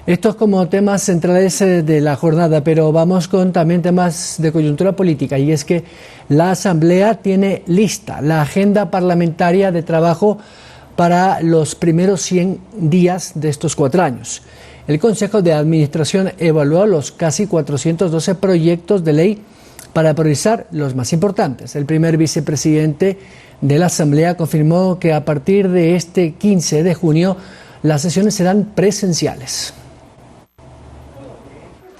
Estos como temas centrales de la jornada, pero vamos con también temas de coyuntura política, y es que la Asamblea tiene lista la agenda parlamentaria de trabajo para los primeros 100 días de estos 4 años. El Consejo de Administración evaluó los casi 412 proyectos de ley para priorizar los más importantes. El primer vicepresidente de la Asamblea confirmó que a partir de este 15 de junio las sesiones serán presenciales.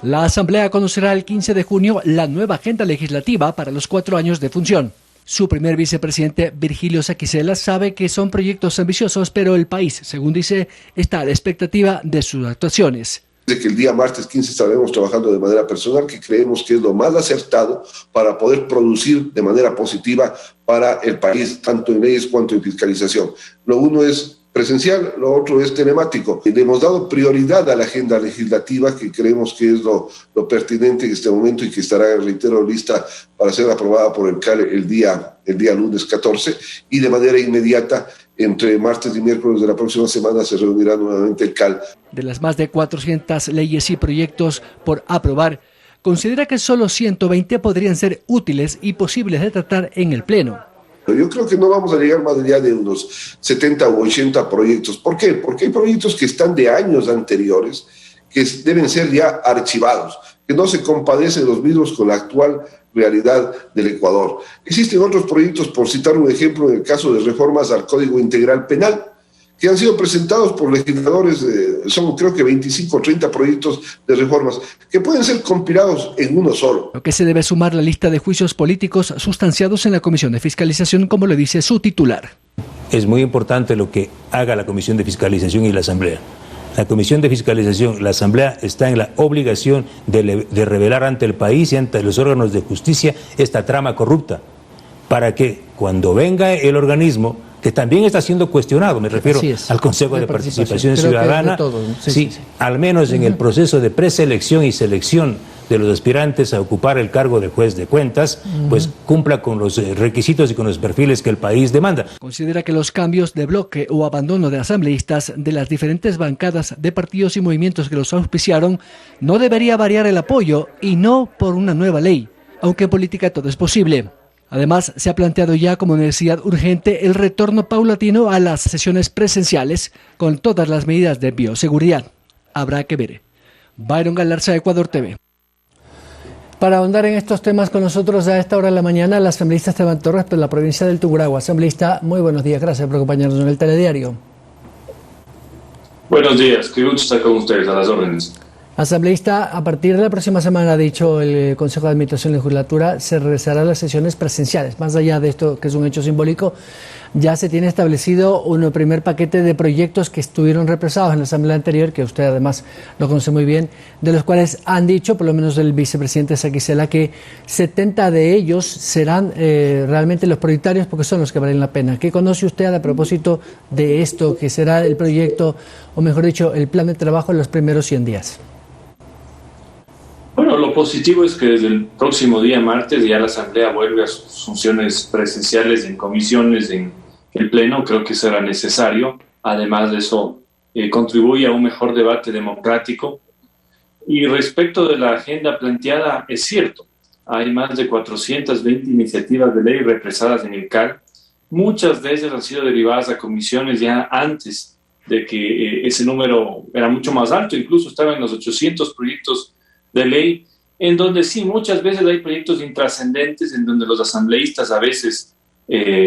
La Asamblea conocerá el 15 de junio la nueva agenda legislativa para los 4 años de función. Su primer vicepresidente, Virgilio Saquicela, sabe que son proyectos ambiciosos, pero el país, según dice, está a la expectativa de sus actuaciones. De que el día martes 15 estaremos trabajando de manera personal, que creemos que es lo más acertado para poder producir de manera positiva para el país, tanto en leyes cuanto en fiscalización. Lo uno es presencial, lo otro es telemático. Le hemos dado prioridad a la agenda legislativa, que creemos que es lo pertinente en este momento y que estará, reitero, lista para ser aprobada por el CAL el día lunes 14, y de manera inmediata, entre martes y miércoles de la próxima semana, se reunirá nuevamente el CAL. De las más de 400 leyes y proyectos por aprobar, considera que solo 120 podrían ser útiles y posibles de tratar en el Pleno. Yo creo que no vamos a llegar más allá de unos 70 u 80 proyectos. ¿Por qué? Porque hay proyectos que están de años anteriores, que deben ser ya archivados, que no se compadecen los mismos con la actual realidad del Ecuador. Existen otros proyectos, por citar un ejemplo, en el caso de reformas al Código Integral Penal, que han sido presentados por legisladores, son creo que 25 o 30 proyectos de reformas, que pueden ser compilados en uno solo. Lo que se debe sumar la lista de juicios políticos sustanciados en la Comisión de Fiscalización, como lo dice su titular. Es muy importante lo que haga la Comisión de Fiscalización y la Asamblea. La Comisión de Fiscalización, la Asamblea está en la obligación de revelar ante el país y ante los órganos de justicia esta trama corrupta, para que cuando venga el organismo, que también está siendo cuestionado, me refiero al Consejo de Participación Ciudadana, sí, al menos en el proceso de preselección y selección de los aspirantes a ocupar el cargo de juez de cuentas, pues cumpla con los requisitos y con los perfiles que el país demanda. Considera que los cambios de bloque o abandono de asambleístas de las diferentes bancadas de partidos y movimientos que los auspiciaron no debería variar el apoyo, y no por una nueva ley, aunque en política todo es posible. Además, se ha planteado ya como necesidad urgente el retorno paulatino a las sesiones presenciales con todas las medidas de bioseguridad. Habrá que ver. Byron Galarza, Ecuador TV. Para ahondar en estos temas con nosotros a esta hora de la mañana, el asambleísta Esteban Torres, de la provincia del Tungurahua. Asambleísta, muy buenos días, gracias por acompañarnos en el Telediario. Buenos días, qué gusto estar con ustedes, a las órdenes. Asambleísta, a partir de la próxima semana, ha dicho el Consejo de Administración y Legislatura, se regresarán las sesiones presenciales. Más allá de esto, que es un hecho simbólico, ya se tiene establecido un primer paquete de proyectos que estuvieron represados en la Asamblea anterior, que usted además lo conoce muy bien, de los cuales han dicho, por lo menos el vicepresidente Saquicela, que 70 de ellos serán realmente los prioritarios porque son los que valen la pena. ¿Qué conoce usted a propósito de esto, que será el proyecto, o mejor dicho, el plan de trabajo en los primeros 100 días? Bueno, lo positivo es que desde el próximo día martes ya la Asamblea vuelve a sus funciones presenciales en comisiones, en el Pleno. Creo que será necesario. Además de eso, contribuye a un mejor debate democrático. Y respecto de la agenda planteada, es cierto, hay más de 420 iniciativas de ley represadas en el CAL. Muchas de ellas han sido derivadas a comisiones ya antes de que ese número era mucho más alto, incluso estaba en los 800 proyectos de ley, en donde sí, muchas veces hay proyectos intrascendentes, en donde los asambleístas a veces,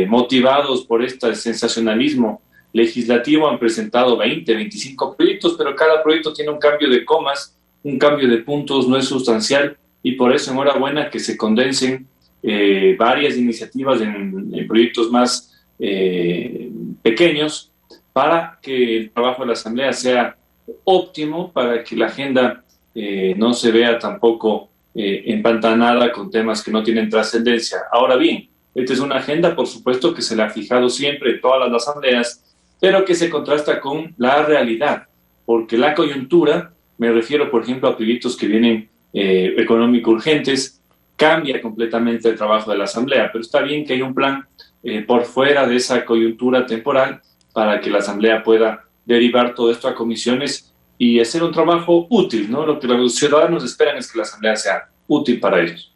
motivados por este sensacionalismo legislativo, han presentado 20, 25 proyectos, pero cada proyecto tiene un cambio de comas, un cambio de puntos, no es sustancial, y por eso enhorabuena que se condensen varias iniciativas en proyectos más pequeños, para que el trabajo de la Asamblea sea óptimo, para que la agenda no se vea tampoco empantanada con temas que no tienen trascendencia. Ahora bien, esta es una agenda, por supuesto, que se la ha fijado siempre en todas las asambleas, pero que se contrasta con la realidad, porque la coyuntura, me refiero, por ejemplo, a proyectos que vienen económico urgentes, cambia completamente el trabajo de la Asamblea, pero está bien que haya un plan por fuera de esa coyuntura temporal para que la Asamblea pueda derivar todo esto a comisiones y hacer un trabajo útil, ¿no? Lo que los ciudadanos esperan es que la Asamblea sea útil para ellos.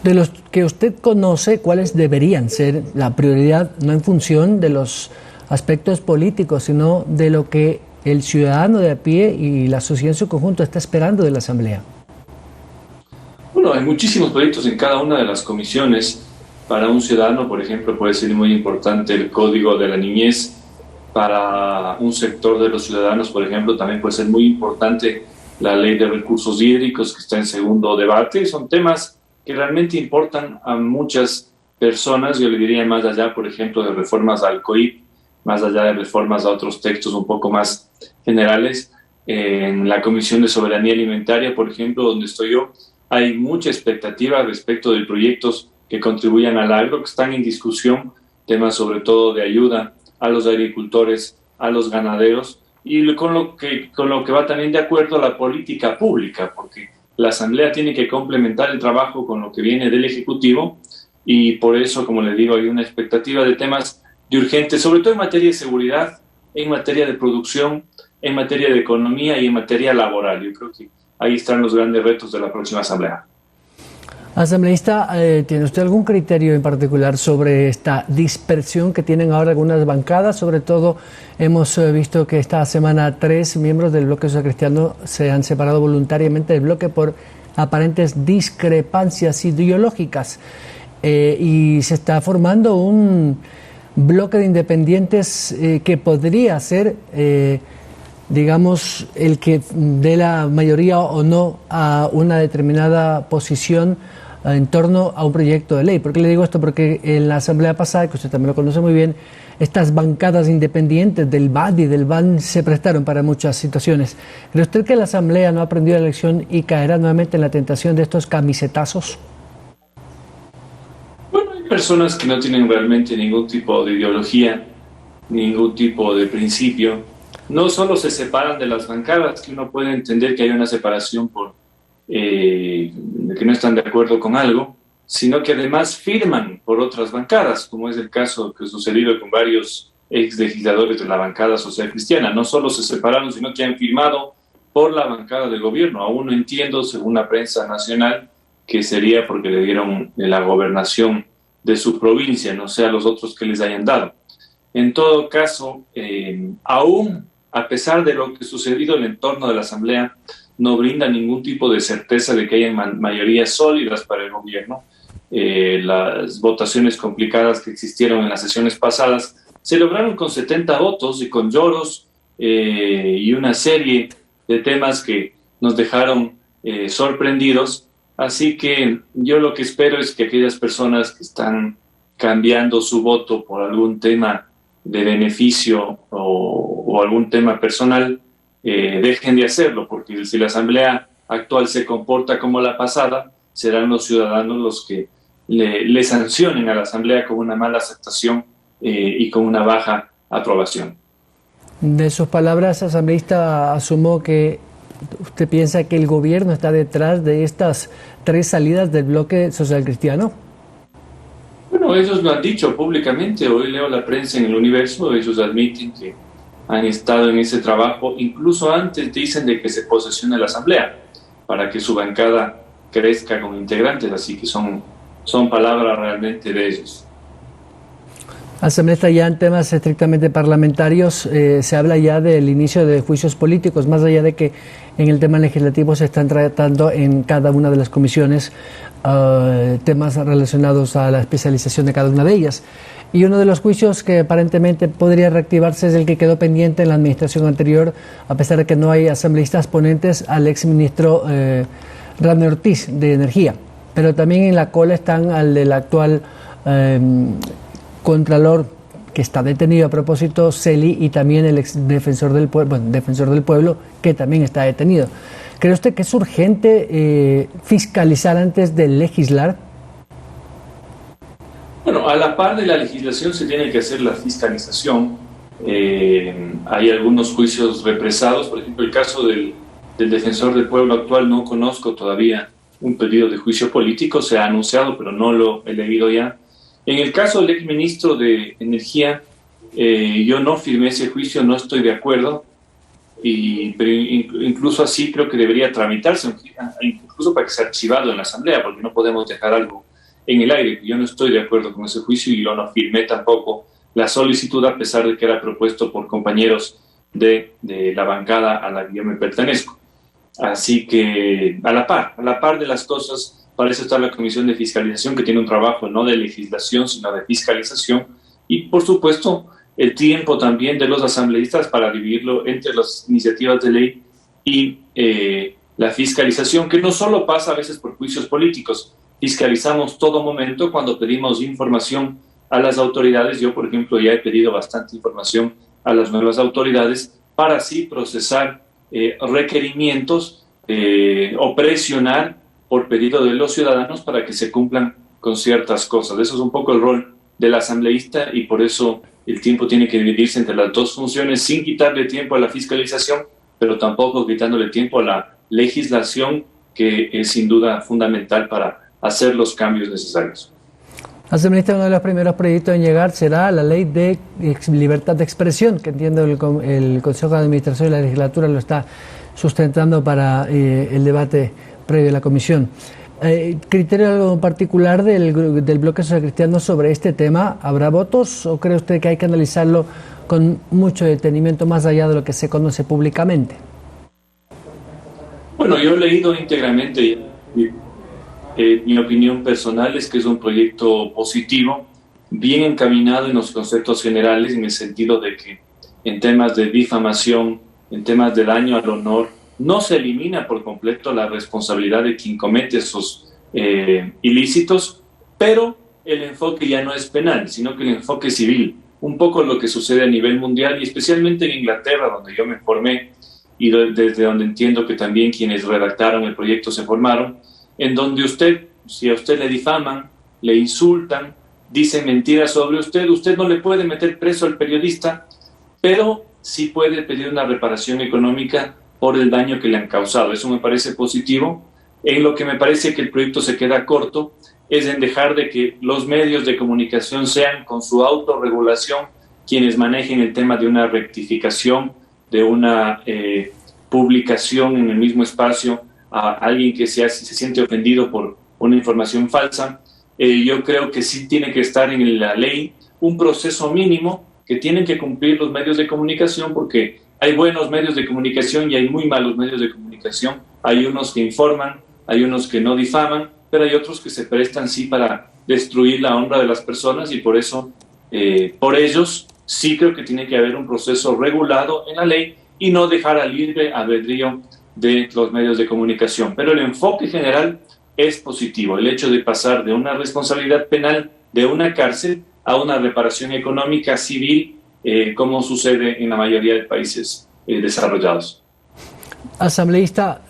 De los que usted conoce, ¿cuáles deberían ser la prioridad, no en función de los aspectos políticos, sino de lo que el ciudadano de a pie y la sociedad en su conjunto está esperando de la Asamblea? Bueno, hay muchísimos proyectos en cada una de las comisiones. Para un ciudadano, por ejemplo, puede ser muy importante el Código de la Niñez. Para un sector de los ciudadanos, por ejemplo, también puede ser muy importante la Ley de Recursos Hídricos, que está en segundo debate. Son temas que realmente importan a muchas personas. Yo le diría más allá, por ejemplo, de reformas al COIP, más allá de reformas a otros textos un poco más generales. En la Comisión de Soberanía Alimentaria, por ejemplo, donde estoy yo, hay mucha expectativa respecto de proyectos que contribuyan al agro, que están en discusión, temas sobre todo de ayuda a los agricultores, a los ganaderos, y con lo que va también de acuerdo a la política pública, porque la Asamblea tiene que complementar el trabajo con lo que viene del Ejecutivo, y por eso, como le digo, hay una expectativa de temas de urgentes, sobre todo en materia de seguridad, en materia de producción, en materia de economía y en materia laboral. Yo creo que ahí están los grandes retos de la próxima Asamblea. Asambleísta, ¿tiene usted algún criterio en particular sobre esta dispersión que tienen ahora algunas bancadas? Sobre todo hemos visto que esta semana 3 miembros del bloque social cristiano se han separado voluntariamente del bloque por aparentes discrepancias ideológicas y se está formando un bloque de independientes que podría ser, digamos, el que dé la mayoría o no a una determinada posición en torno a un proyecto de ley. ¿Por qué le digo esto? Porque en la asamblea pasada, que usted también lo conoce muy bien, estas bancadas independientes del BAD y del BAN se prestaron para muchas situaciones. ¿Cree usted que la asamblea no ha aprendido la lección y caerá nuevamente en la tentación de estos camisetazos? Bueno, hay personas que no tienen realmente ningún tipo de ideología, ningún tipo de principio. No solo se separan de las bancadas, que uno puede entender que hay una separación por que no están de acuerdo con algo, sino que además firman por otras bancadas, como es el caso que ha sucedido con varios ex legisladores de la bancada social cristiana. No solo se separaron, sino que han firmado por la bancada del gobierno. Aún no entiendo, según la prensa nacional, que sería porque le dieron la gobernación de su provincia, no sé a los otros que les hayan dado. En todo caso, aún a pesar de lo que ha sucedido, el entorno de la Asamblea no brinda ningún tipo de certeza de que haya mayorías sólidas para el gobierno. Las votaciones complicadas que existieron en las sesiones pasadas se lograron con 70 votos y con lloros y una serie de temas que nos dejaron sorprendidos. Así que yo lo que espero es que aquellas personas que están cambiando su voto por algún tema de beneficio o algún tema personal, dejen de hacerlo, porque si la asamblea actual se comporta como la pasada, serán los ciudadanos los que le sancionen a la asamblea con una mala aceptación y con una baja aprobación. De sus palabras, asambleísta, asumo que usted piensa que el gobierno está detrás de estas 3 salidas del bloque social cristiano. Bueno, ellos lo han dicho públicamente. Hoy leo la prensa en El Universo, ellos admiten que han estado en ese trabajo, incluso antes dicen de que se posesione la asamblea para que su bancada crezca con integrantes, así que son palabras realmente de ellos. Asambleísta, ya en temas estrictamente parlamentarios se habla ya del inicio de juicios políticos, más allá de que en el tema legislativo se están tratando en cada una de las comisiones temas relacionados a la especialización de cada una de ellas. Y uno de los juicios que aparentemente podría reactivarse es el que quedó pendiente en la administración anterior, a pesar de que no hay asambleístas ponentes, al exministro Randall Ortiz de Energía. Pero también en la cola están al del actual contralor que está detenido a propósito, Celi, y también el ex defensor del pueblo, que también está detenido. ¿Cree usted que es urgente fiscalizar antes de legislar? Bueno, a la par de la legislación se tiene que hacer la fiscalización. Hay algunos juicios represados, por ejemplo, el caso del defensor del pueblo actual, no conozco todavía un pedido de juicio político, se ha anunciado, pero no lo he leído ya. En el caso del exministro de Energía, yo no firmé ese juicio, no estoy de acuerdo. pero incluso así creo que debería tramitarse, incluso para que sea archivado en la Asamblea, porque no podemos dejar algo en el aire. Yo no estoy de acuerdo con ese juicio y yo no firmé tampoco la solicitud, a pesar de que era propuesto por compañeros de la bancada a la que yo me pertenezco. Así que a la par de las cosas, para eso está la Comisión de Fiscalización, que tiene un trabajo no de legislación, sino de fiscalización, y por supuesto el tiempo también de los asambleístas para dividirlo entre las iniciativas de ley y la fiscalización, que no solo pasa a veces por juicios políticos. Fiscalizamos todo momento cuando pedimos información a las autoridades. Yo, por ejemplo, ya he pedido bastante información a las nuevas autoridades para así procesar requerimientos o presionar por pedido de los ciudadanos para que se cumplan con ciertas cosas. Eso es un poco el rol del asambleísta y por eso el tiempo tiene que dividirse entre las dos funciones sin quitarle tiempo a la fiscalización, pero tampoco quitándole tiempo a la legislación, que es sin duda fundamental para hacer los cambios necesarios. Asambleísta, uno de los primeros proyectos en llegar será la ley de libertad de expresión, que entiendo el Consejo de Administración y la Legislatura lo está sustentando para el debate previo a la comisión. ¿Criterio particular del bloque social cristiano sobre este tema? ¿Habrá votos o cree usted que hay que analizarlo con mucho detenimiento más allá de lo que se conoce públicamente? Bueno, yo he leído íntegramente. Mi opinión personal es que es un proyecto positivo, bien encaminado en los conceptos generales, en el sentido de que en temas de difamación, en temas de daño al honor, no se elimina por completo la responsabilidad de quien comete esos ilícitos, pero el enfoque ya no es penal, sino que el enfoque civil. Un poco lo que sucede a nivel mundial y especialmente en Inglaterra, donde yo me formé y desde donde entiendo que también quienes redactaron el proyecto se formaron, en donde si a usted le difaman, le insultan, dicen mentiras sobre usted no le puede meter preso al periodista, pero sí puede pedir una reparación económica por el daño que le han causado. Eso me parece positivo. En lo que me parece que el proyecto se queda corto es en dejar de que los medios de comunicación sean, con su autorregulación, quienes manejen el tema de una rectificación, de una publicación en el mismo espacio a alguien que se siente ofendido por una información falsa. Yo creo que sí tiene que estar en la ley un proceso mínimo que tienen que cumplir los medios de comunicación, porque hay buenos medios de comunicación y hay muy malos medios de comunicación. Hay unos que informan, hay unos que no difaman, pero hay otros que se prestan sí para destruir la honra de las personas, y por eso, por ellos, sí creo que tiene que haber un proceso regulado en la ley y no dejar al libre albedrío de los medios de comunicación. Pero el enfoque general es positivo. El hecho de pasar de una responsabilidad penal, de una cárcel, a una reparación económica civil, como sucede en la mayoría de países desarrollados. Asambleísta,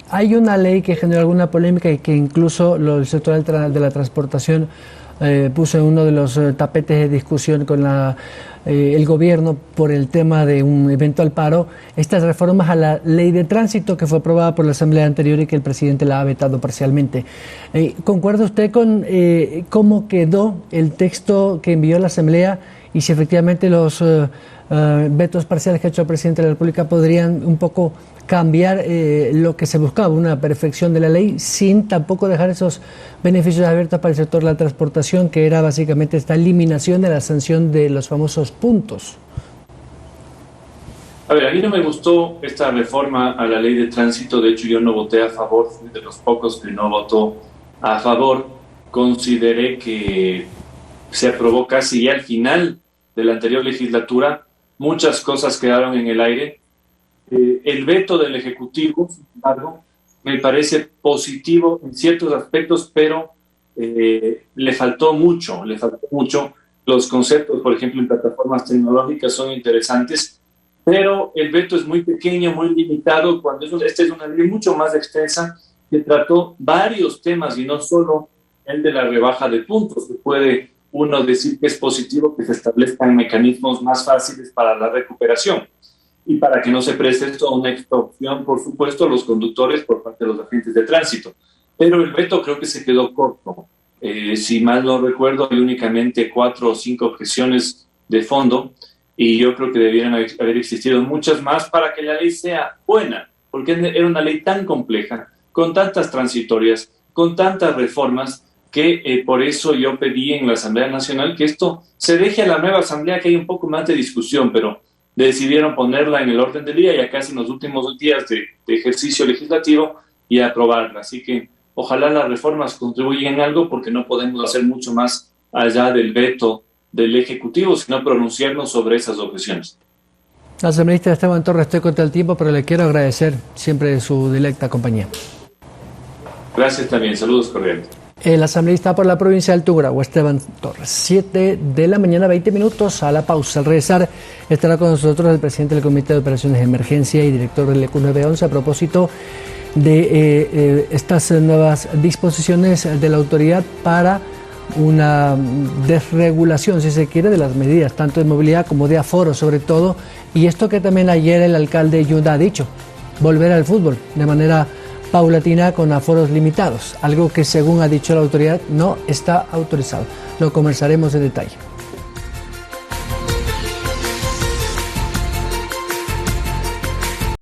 hay una ley que generó alguna polémica y que incluso el sector de la transportación puso en uno de los tapetes de discusión con el gobierno por el tema de un eventual paro, estas reformas a la ley de tránsito que fue aprobada por la Asamblea anterior y que el presidente la ha vetado parcialmente. ¿Concuerda usted con cómo quedó el texto que envió la Asamblea y si efectivamente los vetos parciales que ha hecho el presidente de la República podrían un poco cambiar lo que se buscaba, una perfección de la ley, sin tampoco dejar esos beneficios abiertos para el sector de la transportación, que era básicamente esta eliminación de la sanción de los famosos puntos? A ver, a mí no me gustó esta reforma a la ley de tránsito. De hecho, yo no voté a favor, fui de los pocos que no votó a favor. Consideré que se aprobó casi ya al final de la anterior legislatura. Muchas cosas quedaron en el aire. El veto del Ejecutivo, sin embargo, me parece positivo en ciertos aspectos, pero le faltó mucho. Los conceptos, por ejemplo, en plataformas tecnológicas son interesantes, pero el veto es muy pequeño, muy limitado, cuando esta es una ley mucho más extensa que trató varios temas y no solo el de la rebaja de puntos. Se puede uno decir que es positivo que se establezcan mecanismos más fáciles para la recuperación y para que no se preste esto a una extorsión, por supuesto, a los conductores por parte de los agentes de tránsito. Pero el veto creo que se quedó corto. Si mal no recuerdo, hay únicamente 4 o 5 objeciones de fondo. y yo creo que debieran haber existido muchas más para que la ley sea buena, porque era una ley tan compleja, con tantas transitorias, con tantas reformas, que por eso yo pedí en la Asamblea Nacional que esto se deje a la nueva Asamblea, que hay un poco más de discusión, pero decidieron ponerla en el orden del día ya casi en los últimos días de ejercicio legislativo y aprobarla. Así que ojalá las reformas contribuyan en algo, porque no podemos hacer mucho más allá del veto del Ejecutivo, sino pronunciarnos sobre esas objeciones. Asambleísta Esteban Torres, estoy contra el tiempo, pero le quiero agradecer siempre su directa compañía. Gracias también, saludos cordiales. El asambleísta por la provincia del Tungurahua, Esteban Torres. 7 de la mañana, 20 minutos, a la pausa. Al regresar estará con nosotros el presidente del Comité de Operaciones de Emergencia y director del EQ 911 a propósito de estas nuevas disposiciones de la autoridad para una desregulación, si se quiere, de las medidas, tanto de movilidad como de aforo sobre todo, y esto que también ayer el alcalde Yunda ha dicho, volver al fútbol de manera paulatina con aforos limitados, algo que según ha dicho la autoridad no está autorizado. Lo conversaremos en detalle.